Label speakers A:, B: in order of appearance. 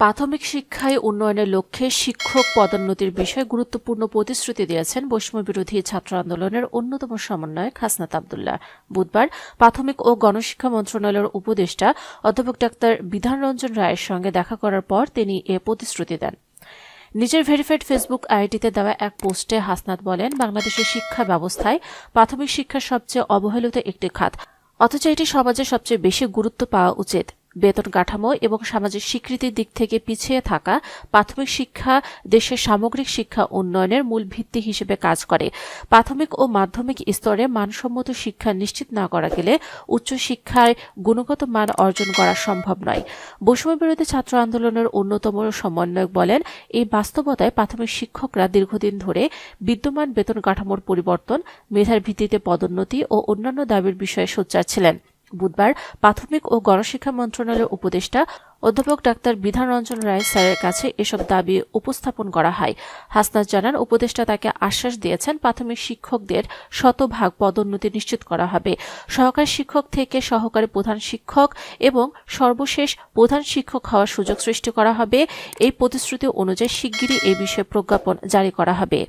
A: প্রাথমিক শিক্ষায় উন্নয়নের লক্ষ্যে শিক্ষক পদোন্নতির বিষয়ে গুরুত্বপূর্ণ প্রতিশ্রুতি দিয়েছেন বৈষম্যবিরোধী ছাত্র আন্দোলনের অন্যতম সমন্বয়ক হাসনাত আব্দুল্লাহ। বুধবার প্রাথমিক ও গণশিক্ষা মন্ত্রণালয়ের উপদেষ্টা অধ্যাপক ডাক্তার বিধান রঞ্জন রায়ের সঙ্গে দেখা করার পর তিনি এ প্রতিশ্রুতি দেন। নিজের ভেরিফাইড ফেসবুক আইডিতে দেওয়া এক পোস্টে হাসনাত বলেন, বাংলাদেশের শিক্ষা ব্যবস্থায় প্রাথমিক শিক্ষা সবচেয়ে অবহেলিত একটি খাত, অথচ এটি সমাজে সবচেয়ে বেশি গুরুত্ব পাওয়া উচিত। বেতন কাঠামো এবং সামাজিক স্বীকৃতির দিক থেকে পিছিয়ে থাকা প্রাথমিক শিক্ষা দেশের সামগ্রিক শিক্ষা উন্নয়নের মূল ভিত্তি হিসেবে কাজ করে। প্রাথমিক ও মাধ্যমিক স্তরে মানসম্মত শিক্ষা নিশ্চিত না করা গেলে উচ্চশিক্ষায় গুণগত মান অর্জন করা সম্ভব নয়। বৈষম্যবিরোধী ছাত্র আন্দোলনের অন্যতম সমন্বয়ক বলেন, এই বাস্তবতায় প্রাথমিক শিক্ষকরা দীর্ঘদিন ধরে বিদ্যমান বেতন কাঠামোর পরিবর্তন, মেধার ভিত্তিতে পদোন্নতি ও অন্যান্য দাবির বিষয়ে সোচ্চার ছিলেন। বুধবার প্রাথমিক ও গণশিক্ষা মন্ত্রণালয়ের উপদেষ্টা অধ্যাপক ডাক্তার বিধান রঞ্জন রায় স্যারের কাছে এসব দাবি উপস্থাপন করা হয়। হাসনাত জানান, উপদেষ্টা তাকে আশ্বাস দিয়েছেন প্রাথমিক শিক্ষকদের শতভাগ পদোন্নতি নিশ্চিত করা হবে। সহকারী শিক্ষক থেকে সহকারী প্রধান শিক্ষক এবং সর্বশেষ প্রধান শিক্ষক হওয়ার সুযোগ সৃষ্টি করা হবে। এই প্রতিশ্রুতি অনুযায়ী শিগগিরই এই বিষয়ে প্রজ্ঞাপন জারি করা হবে।